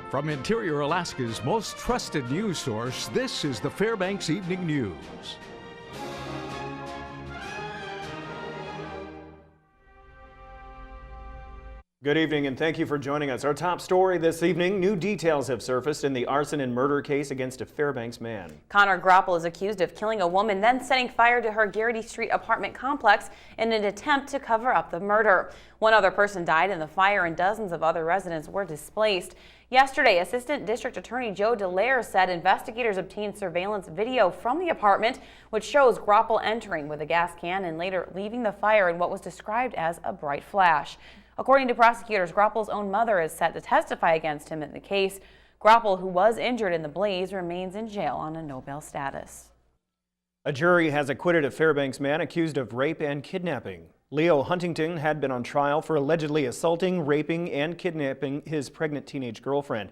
From Interior Alaska's most trusted news source, this is the Fbx Evening News. Good evening and thank you for joining us. Our top story this evening, new details have surfaced in the arson and murder case against a Fairbanks man. Connor Groppel is accused of killing a woman, then setting fire to her Garrity Street apartment complex in an attempt to cover up the murder. One other person died in the fire and dozens of other residents were displaced. Yesterday, Assistant District Attorney Joe Dallaire said investigators obtained surveillance video from the apartment, which shows Groppel entering with a gas can and later leaving the fire in what was described as a bright flash. According to prosecutors, Groppel's own mother is set to testify against him in the case. Groppel, who was injured in the blaze, remains in jail on a no bail status. A jury has acquitted a Fairbanks man accused of rape and kidnapping. Leo Huntington had been on trial for allegedly assaulting, raping, and kidnapping his pregnant teenage girlfriend.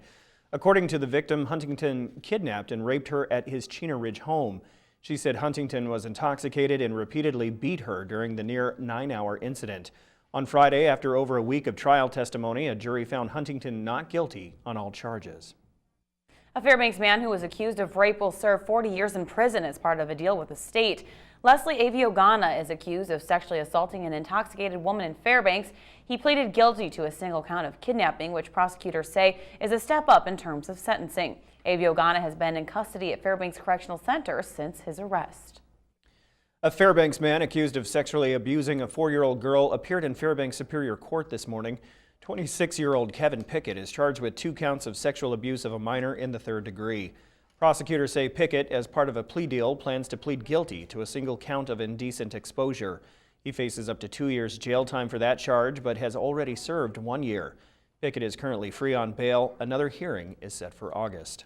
According to the victim, Huntington kidnapped and raped her at his Chena Ridge home. She said Huntington was intoxicated and repeatedly beat her during the near 9-hour incident. On Friday, after over a week of trial testimony, a jury found Huntington not guilty on all charges. A Fairbanks man who was accused of rape will serve 40 years in prison as part of a deal with the state. Leslie Aviogana is accused of sexually assaulting an intoxicated woman in Fairbanks. He pleaded guilty to a single count of kidnapping, which prosecutors say is a step up in terms of sentencing. Aviogana has been in custody at Fairbanks Correctional Center since his arrest. A Fairbanks man accused of sexually abusing a 4-year-old girl appeared in Fairbanks Superior Court this morning. 26-year-old Kevin Pickett is charged with 2 counts of sexual abuse of a minor in the 3rd degree. Prosecutors say Pickett, as part of a plea deal, plans to plead guilty to a single count of indecent exposure. He faces up to 2 years jail time for that charge, but has already served 1 year. Pickett is currently free on bail. Another hearing is set for August.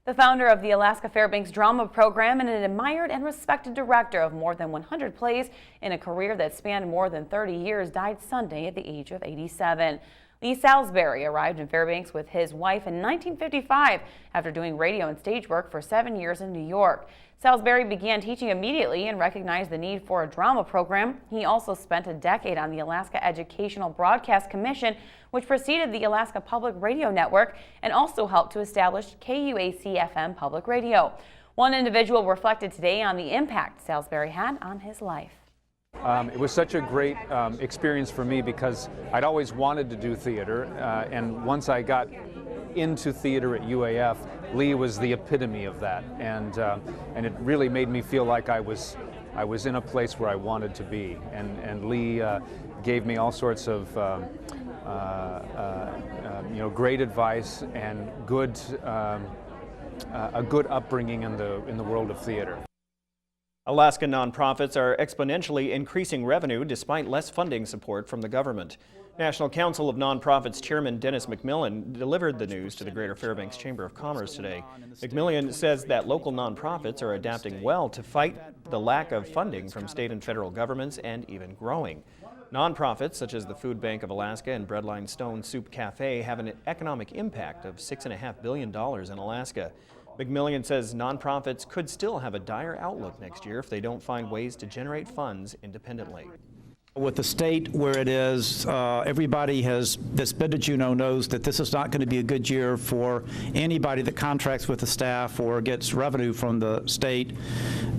The founder of the Alaska Fairbanks Drama Program and an admired and respected director of more than 100 plays in a career that spanned more than 30 years died Sunday at the age of 87. Lee Salisbury arrived in Fairbanks with his wife in 1955 after doing radio and stage work for 7 years in New York. Salisbury began teaching immediately and recognized the need for a drama program. He also spent a decade on the Alaska Educational Broadcast Commission, which preceded the Alaska Public Radio Network and also helped to establish KUAC-FM Public Radio. One individual reflected today on the impact Salisbury had on his life. It was such a great experience for me because I'd always wanted to do theater, and once I got into theater at UAF, Lee was the epitome of that, and it really made me feel like I was in a place where I wanted to be, and Lee gave me all sorts of great advice and a good upbringing in the world of theater. Alaska nonprofits are exponentially increasing revenue despite less funding support from the government. National Council of Nonprofits Chairman Dennis McMillan delivered the news to the Greater Fairbanks Chamber of Commerce today. McMillan says that local nonprofits are adapting well to fight the lack of funding from state and federal governments and even growing. Nonprofits such as the Food Bank of Alaska and Breadline Stone Soup Cafe have an economic impact of $6.5 billion in Alaska. McMillan says nonprofits could still have a dire outlook next year if they don't find ways to generate funds independently. With the state where it is, everybody that's been to Juneau knows that this is not going to be a good year for anybody that contracts with the staff or gets revenue from the state.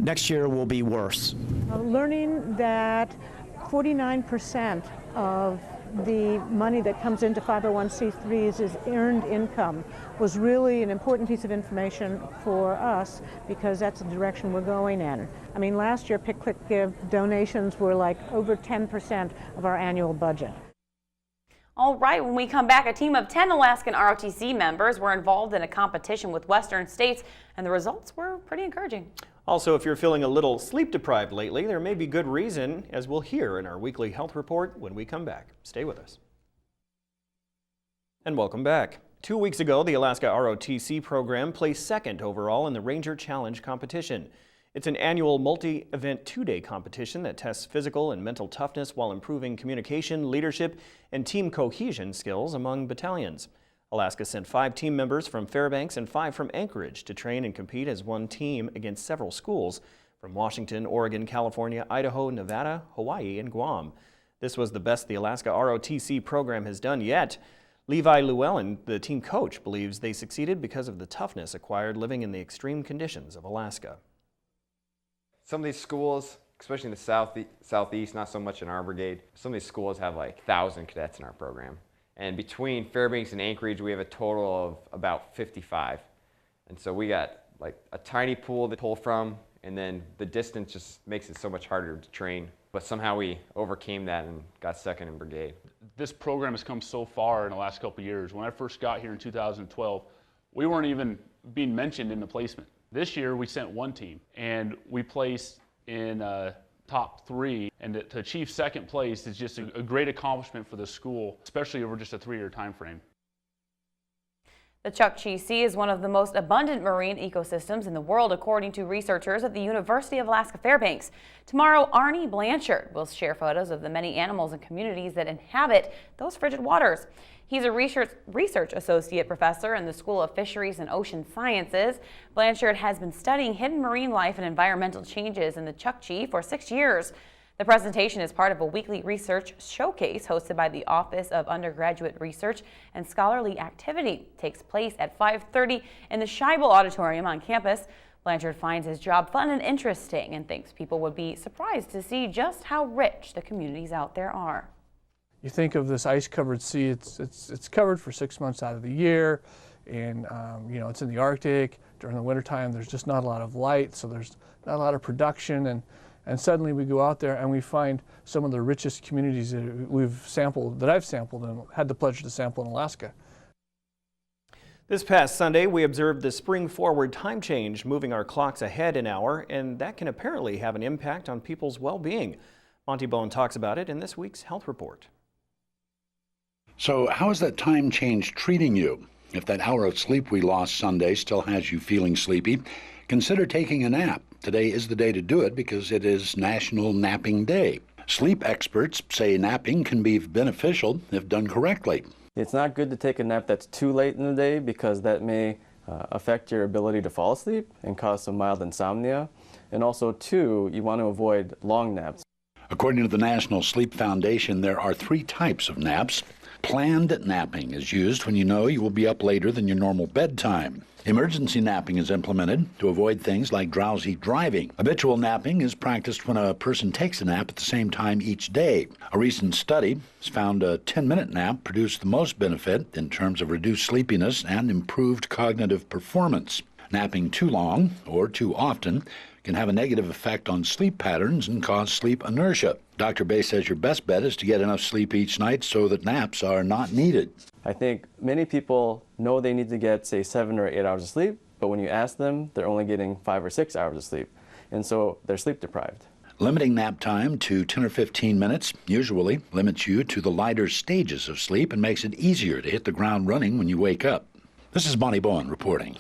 Next year will be worse. Learning that 49% of the money that comes into 501c3s is earned income was really an important piece of information for us because that's the direction we're going in. I mean, last year Pick, Click, Give donations were like over 10% of our annual budget. All right, when we come back, a team of 10 Alaskan ROTC members were involved in a competition with Western states, and the results were pretty encouraging. Also, if you're feeling a little sleep deprived lately, there may be good reason, as we'll hear in our weekly health report when we come back. Stay with us. And welcome back. 2 weeks ago, the Alaska ROTC program placed second overall in the Ranger Challenge competition. It's an annual multi-event 2-day competition that tests physical and mental toughness while improving communication, leadership, and team cohesion skills among battalions. Alaska sent 5 team members from Fairbanks and 5 from Anchorage to train and compete as one team against several schools from Washington, Oregon, California, Idaho, Nevada, Hawaii, and Guam. This was the best the Alaska ROTC program has done yet. Levi Llewellyn, the team coach, believes they succeeded because of the toughness acquired living in the extreme conditions of Alaska. Some of these schools, especially in the southeast, not so much in our brigade, some of these schools have like 1,000 cadets in our program. And between Fairbanks and Anchorage, we have a total of about 55. And so we got like a tiny pool to pull from, and then the distance just makes it so much harder to train. But somehow we overcame that and got second in brigade. This program has come so far in the last couple of years. When I first got here in 2012, we weren't even being mentioned in the placement. This year we sent one team and we placed in top 3, and to achieve second place is just a great accomplishment for the school, especially over just a 3-year time frame. The Chukchi Sea is one of the most abundant marine ecosystems in the world, according to researchers at the University of Alaska Fairbanks. Tomorrow, Arnie Blanchard will share photos of the many animals and communities that inhabit those frigid waters. He's a research associate professor in the School of Fisheries and Ocean Sciences. Blanchard has been studying hidden marine life and environmental changes in the Chukchi for 6 years. The presentation is part of a weekly research showcase hosted by the Office of Undergraduate Research and Scholarly Activity. It takes place at 5:30 in the Scheibel Auditorium on campus. Blanchard finds his job fun and interesting and thinks people would be surprised to see just how rich the communities out there are. You think of this ice-covered sea, it's covered for 6 months out of the year, and you know, it's in the Arctic. During the wintertime, there's just not a lot of light, so there's not a lot of production, and suddenly we go out there and we find some of the richest communities that I've sampled and had the pleasure to sample in Alaska. This past Sunday, we observed the spring forward time change, moving our clocks ahead an hour, and that can apparently have an impact on people's well-being. Monty Bone talks about it in this week's Health Report. So how is that time change treating you? If that hour of sleep we lost Sunday still has you feeling sleepy, consider taking a nap. Today is the day to do it because it is National Napping Day. Sleep experts say napping can be beneficial if done correctly. It's not good to take a nap that's too late in the day because that may affect your ability to fall asleep and cause some mild insomnia. And also, too, you want to avoid long naps. According to the National Sleep Foundation, there are 3 types of naps. Planned napping is used when you know you will be up later than your normal bedtime. Emergency napping is implemented to avoid things like drowsy driving. Habitual napping is practiced when a person takes a nap at the same time each day. A recent study has found a 10-minute nap produced the most benefit in terms of reduced sleepiness and improved cognitive performance. Napping too long or too often can have a negative effect on sleep patterns and cause sleep inertia. Dr. Bay says your best bet is to get enough sleep each night so that naps are not needed. I think many people know they need to get, say, 7 or 8 hours of sleep, but when you ask them, they're only getting 5 or 6 hours of sleep, and so they're sleep deprived. Limiting nap time to 10 or 15 minutes usually limits you to the lighter stages of sleep and makes it easier to hit the ground running when you wake up. This is Monty Bowen reporting.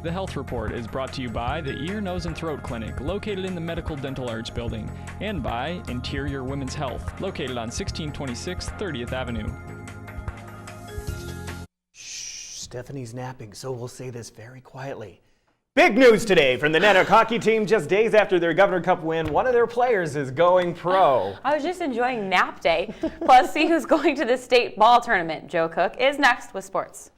The Health Report is brought to you by the Ear, Nose, and Throat Clinic, located in the Medical Dental Arts Building, and by Interior Women's Health, located on 1626 30th Avenue. Shh, Stephanie's napping, so we'll say this very quietly. Big news today from the Nanook hockey team. Just days after their Governor Cup win, one of their players is going pro. I was just enjoying nap day. Plus, see who's going to the state ball tournament. Joe Cook is next with sports.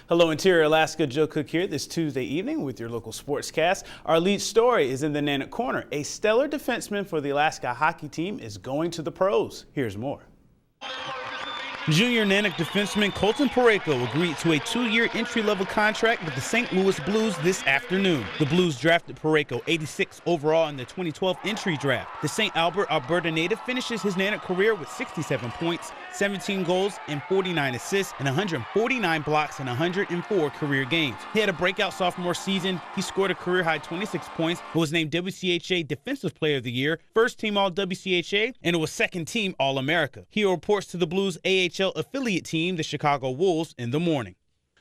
Hello, Interior Alaska. Joe Cook here this Tuesday evening with your local Sportscast. Our lead story is in the Nanook Corner. A stellar defenseman for the Alaska hockey team is going to the pros. Here's more. Junior Nanook defenseman Colton Parayko agreed to a 2-year entry-level contract with the St. Louis Blues this afternoon. The Blues drafted Parayko 86 overall in the 2012 entry draft. The St. Albert, Alberta native finishes his Nanook career with 67 points, 17 goals, and 49 assists, and 149 blocks in 104 career games. He had a breakout sophomore season. He scored a career-high 26 points, and was named WCHA Defensive Player of the Year, first-team All-WCHA, and it was second-team All-America. He reports to the Blues AHL affiliate team, the Chicago Wolves, in the morning.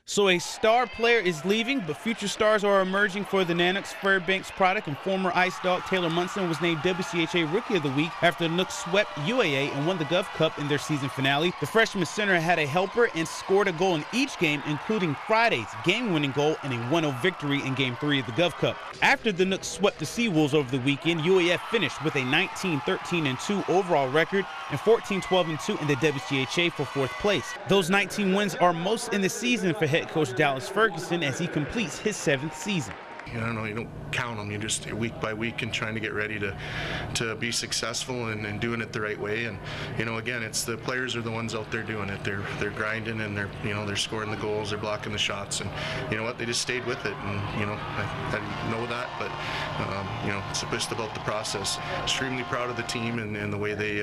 So a star player is leaving, but future stars are emerging for the Nanook's Fairbanks product, and former Ice Dog Taylor Munson was named WCHA Rookie of the Week after the Nooks swept UAA and won the Gov Cup in their season finale. The freshman center had a helper and scored a goal in each game, including Friday's game-winning goal and a 1-0 victory in Game 3 of the Gov Cup. After the Nooks swept the Seawolves over the weekend, UAF finished with a 19-13-2 overall record and 14-12-2 in the WCHA for 4th place. Those 19 wins are most in the season for head coach Dallas Ferguson as he completes his 7th season. You don't count them. You just week by week and trying to get ready to be successful and doing it the right way. And again, it's the players are the ones out there doing it. They're grinding and they're scoring the goals, they're blocking the shots, and you know what, they just stayed with it. And I know that, but it's just about the process. Extremely proud of the team and the way they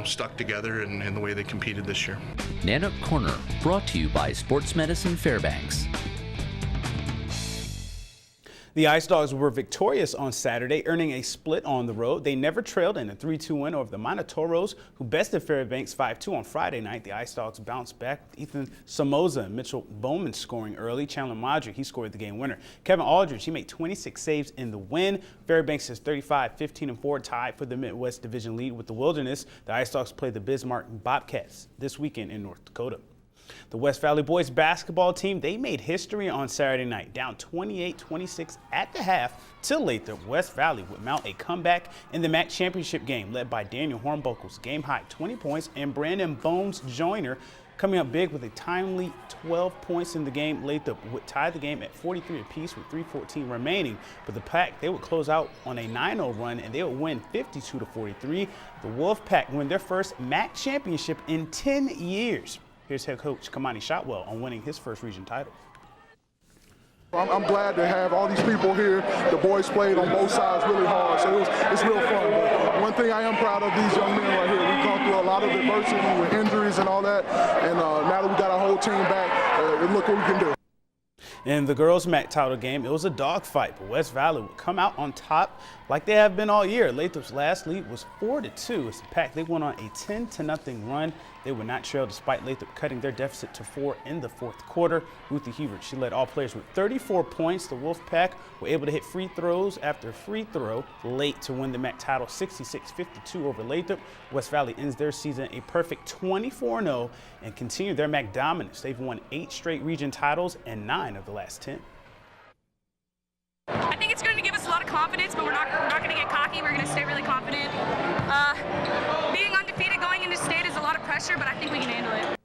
stuck together and the way they competed this year. Nanook Corner, brought to you by Sports Medicine Fairbanks. The Ice Dogs were victorious on Saturday, earning a split on the road. They never trailed in a 3-2 win over the Montoros, who bested Fairbanks 5-2 on Friday night. The Ice Dogs bounced back with Ethan Somoza and Mitchell Bowman scoring early. Chandler Modric, he scored the game winner. Kevin Aldridge, he made 26 saves in the win. Fairbanks is 35-15-4, tied for the Midwest Division lead with the Wilderness. The Ice Dogs play the Bismarck Bobcats this weekend in North Dakota. The West Valley boys basketball team, they made history on Saturday night, down 28-26 at the half to Lathrop. West Valley would mount a comeback in the MAC championship game, led by Daniel Hornbuckle's game-high 20 points and Brandon Bones Joyner coming up big with a timely 12 points in the game. Lathrop would tie the game at 43 apiece with 3:14 remaining, but the Pack, they would close out on a 9-0 run and they would win 52-43. The Wolf Pack win their first MAC championship in 10 years. Here's head coach Kamani Shotwell on winning his first region title. I'm glad to have all these people here. The boys played on both sides really hard, so it's real fun. But one thing I am proud of these young men right here. We've gone through a lot of adversity with injuries and all that, and now that we got our whole team back, look what we can do. In the girls' MAC title game, it was a dogfight, but West Valley would come out on top like they have been all year. Lathrop's last lead was 4-2 as the Pack, they went on a 10-0 run. They would not trail despite Lathrop cutting their deficit to 4 in the 4th quarter. Ruthie Hubert, she led all players with 34 points. The Wolf Pack were able to hit free throws after free throw late to win the MAC title 66-52 over Lathrop. West Valley ends their season a perfect 24-0 and continue their MAC dominance. They've won 8 straight region titles and 9 of the last 10. I think it's going to give us a lot of confidence, but we're not going to get cocky. We're going to stay really confident. Being undefeated going into state is a lot of pressure, but I think we can handle it.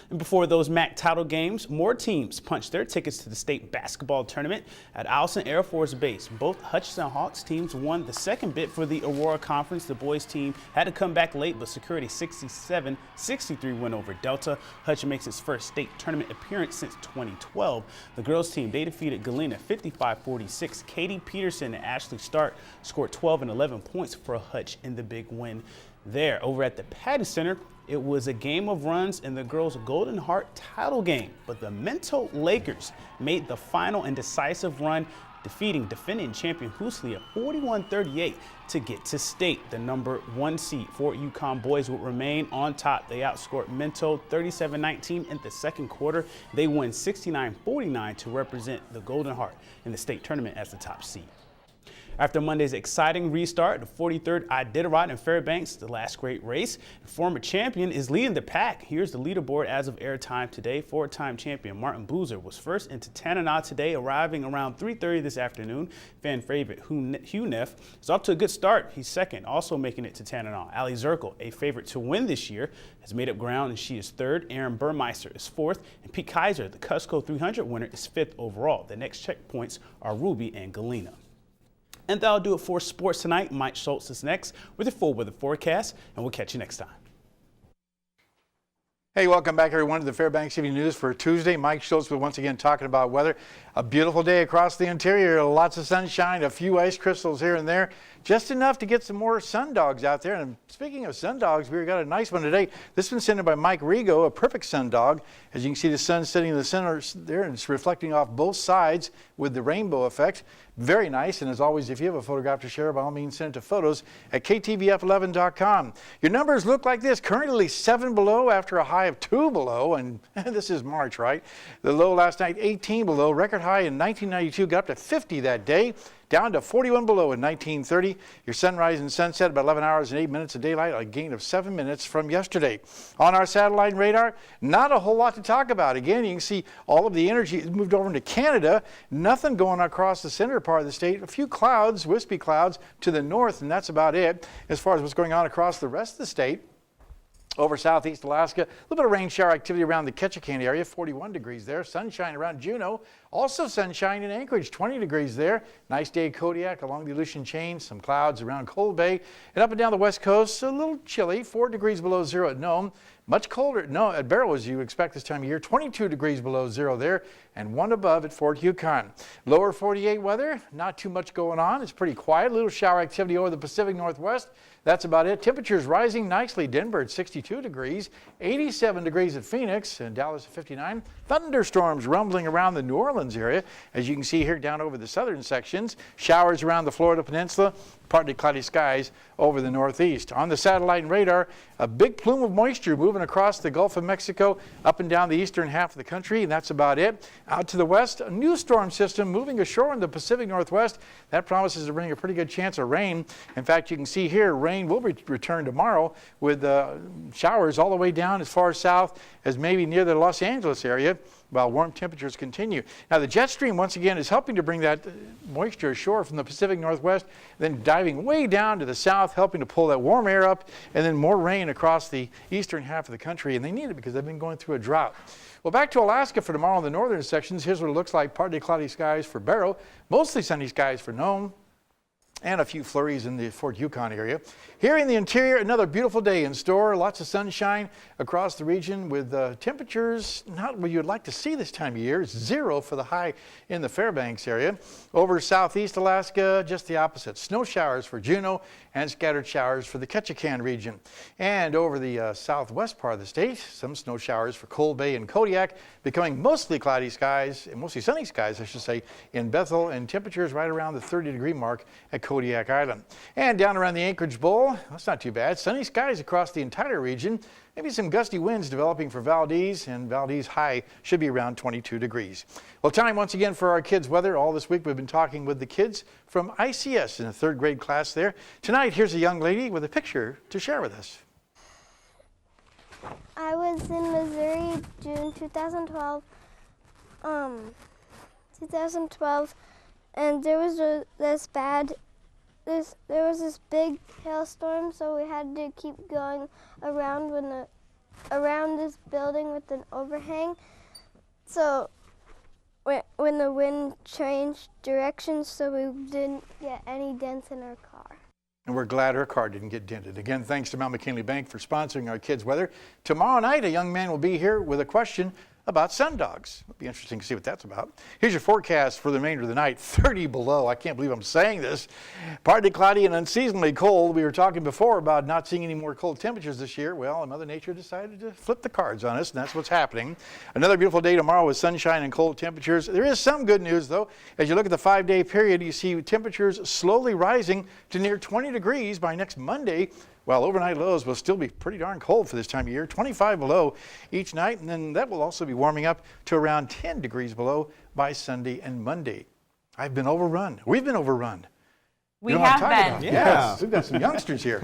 And before those MAC title games, more teams punched their tickets to the state basketball tournament at Allison Air Force Base. Both Hutchinson Hawks teams won the second bid for the Aurora Conference. The boys team had to come back late, but secured a 67-63 win over Delta. Hutchinson makes its first state tournament appearance since 2012. The girls team, they defeated Galena 55-46. Katie Peterson and Ashley Stark scored 12 and 11 points for Hutch in the big win there. Over at the Patty Center, it was a game of runs in the girls' Golden Heart title game, but the Minto Lakers made the final and decisive run, defeating defending champion Hoosley at 41-38 to get to state. The number 1 seed Fort Yukon boys would remain on top. They outscored Minto 37-19 in the second quarter. They win 69-49 to represent the Golden Heart in the state tournament as the top seed. After Monday's exciting restart, the 43rd Iditarod in Fairbanks, the last great race, the former champion is leading the pack. Here's the leaderboard as of airtime today. 4-time champion Martin Boozer was first into Tanana today, arriving around 3:30 this afternoon. Fan favorite Hugh Neff is off to a good start. He's second, also making it to Tanana. Ali Zirkle, a favorite to win this year, has made up ground and she is third. Aaron Burmeister is fourth, and Pete Kaiser, the Cusco 300 winner, is fifth overall. The next checkpoints are Ruby and Galena. And that'll do it for sports tonight. Mike Schultz is next with a full weather forecast, and we'll catch you next time. Hey, welcome back everyone to the Fairbanks Evening News for Tuesday. Mike Schultz was once again talking about weather. A beautiful day across the interior, lots of sunshine, a few ice crystals here and there. just enough to get some more sun dogs out there. And speaking of sun dogs, we've got a nice one today. This one's sent in by Mike Rigo, a perfect sun dog. As you can see, the sun sitting in the center there, and it's reflecting off both sides with the rainbow effect. Very nice. And as always, if you have a photograph to share, by all means, send it to photos at ktvf11.com. Your numbers look like this. Currently 7 below after a high of 2 below. And this is March, right? The low last night, 18 below. Record high in 1992 got up to 50 that day. Down to 41 below in 1930. Your sunrise and sunset about 11 hours and 8 minutes of daylight, a gain of 7 minutes from yesterday. On our satellite radar, not a whole lot to talk about. Again, you can see all of the energy has moved over into Canada. Nothing going across the center part of the state. A few clouds, wispy clouds to the north, and that's about it as far as what's going on across the rest of the state. Over southeast Alaska, a little bit of rain shower activity around the Ketchikan area, 41 degrees there. Sunshine around Juneau, also sunshine in Anchorage, 20 degrees there. Nice day at Kodiak along the Aleutian Chain, some clouds around Cold Bay. And up and down the west coast, a little chilly, 4 degrees below zero at Nome. Much colder at Barrow as you expect this time of year, 22 degrees below zero there, and 1 above at Fort Yukon. Lower 48 weather, not too much going on. It's pretty quiet, little shower activity over the Pacific Northwest. That's about it. Temperatures rising nicely. Denver at 62 degrees, 87 degrees at Phoenix, and Dallas at 59. Thunderstorms rumbling around the New Orleans area, as you can see here down over the southern sections. Showers around the Florida Peninsula, partly cloudy skies over the northeast. On the satellite and radar, a big plume of moisture moving across the Gulf of Mexico, up and down the eastern half of the country, and that's about it. Out to the west, a new storm system moving ashore in the Pacific Northwest. That promises to bring a pretty good chance of rain. In fact, you can see here, rain will return tomorrow with showers all the way down as far south as maybe near the Los Angeles area, while warm temperatures continue. Now, the jet stream, once again, is helping to bring that moisture ashore from the Pacific Northwest, then diving way down to the south, helping to pull that warm air up, and then more rain across the eastern half of the country. And they need it because they've been going through a drought. Well, back to Alaska for tomorrow in the northern sections. Here's what it looks like. Partly cloudy skies for Barrow, mostly sunny skies for Nome, and a few flurries in the Fort Yukon area. Here in the interior, another beautiful day in store. Lots of sunshine across the region with temperatures not what you'd like to see this time of year. 0 for the high in the Fairbanks area. Over southeast Alaska, just the opposite. Snow showers for Juneau and scattered showers for the Ketchikan region. And over the southwest part of the state, some snow showers for Cold Bay and Kodiak, becoming mostly cloudy skies, and mostly sunny skies, I should say, in Bethel, and temperatures right around the 30-degree mark at Kodiak Island. And down around the Anchorage Bowl, that's not too bad. Sunny skies across the entire region. Maybe some gusty winds developing for Valdez, and Valdez high should be around 22 degrees. Well, time once again for our kids' weather. All this week we've been talking with the kids from ICS in the 3rd grade class there. Tonight, here's a young lady with a picture to share with us. I was in Missouri, June 2012. And there was this big hailstorm, so we had to keep going around this building with an overhang. So when the wind changed directions, so we didn't get any dents in our car. And we're glad her car didn't get dented. Again, thanks to Mount McKinley Bank for sponsoring our kids' weather. Tomorrow night, a young man will be here with a question about sun dogs. It'll be interesting to see what that's about. Here's your forecast for the remainder of the night. 30 below. I can't believe I'm saying this. Partly cloudy and unseasonably cold. We were talking before about not seeing any more cold temperatures this year. Well, Mother Nature decided to flip the cards on us, and that's what's happening. Another beautiful day tomorrow with sunshine and cold temperatures. There is some good news, though. As you look at the 5-day period, you see temperatures slowly rising to near 20 degrees by next Monday, while overnight lows will still be pretty darn cold for this time of year, 25 below each night, and then that will also be warming up to around 10 degrees below by Sunday and Monday. I've been overrun. We've been overrun. We have been. Yes, we've got some youngsters here.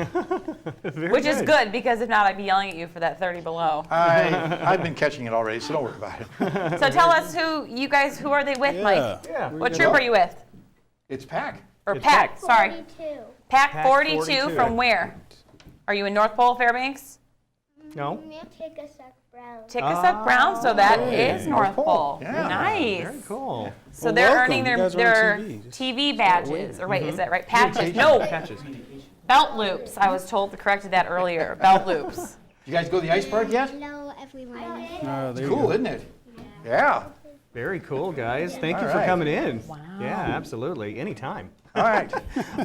Which is good, because if not, I'd be yelling at you for that 30 below. I've been catching it already, so don't worry about it. So tell us who are they with, Mike? Yeah. What troop are you with? It's PAC. Or PAC, sorry. 42. PAC 42 from where? Are you in North Pole, Fairbanks? No. Tickasack Brown. Tickasack Brown, so that is North Pole. Yeah. Nice. Very cool. So they're earning their TV badges, or wait, is that right? Patches? No. Patches. Belt loops. I was told to correct that earlier. Belt loops. You guys go to the ice park yet? Hello, everyone. It's cool, isn't it? Yeah. Very cool, guys. Thank you All for right. coming in. Wow. Yeah, absolutely. Anytime. All right.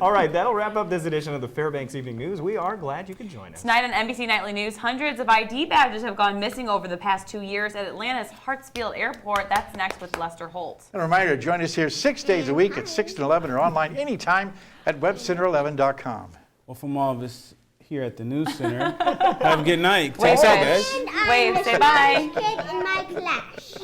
All right, that'll wrap up this edition of the Fairbanks Evening News. We are glad you could join us. Tonight on NBC Nightly News, hundreds of ID badges have gone missing over the past 2 years at Atlanta's Hartsfield Airport. That's next with Lester Holt. And a reminder, join us here 6 days a week at 6 and 11 or online anytime at webcenter11.com. Well, from all of us here at the News Center, have a good night. Wave, Take care, guys. Wave, say bye. Kid in my class.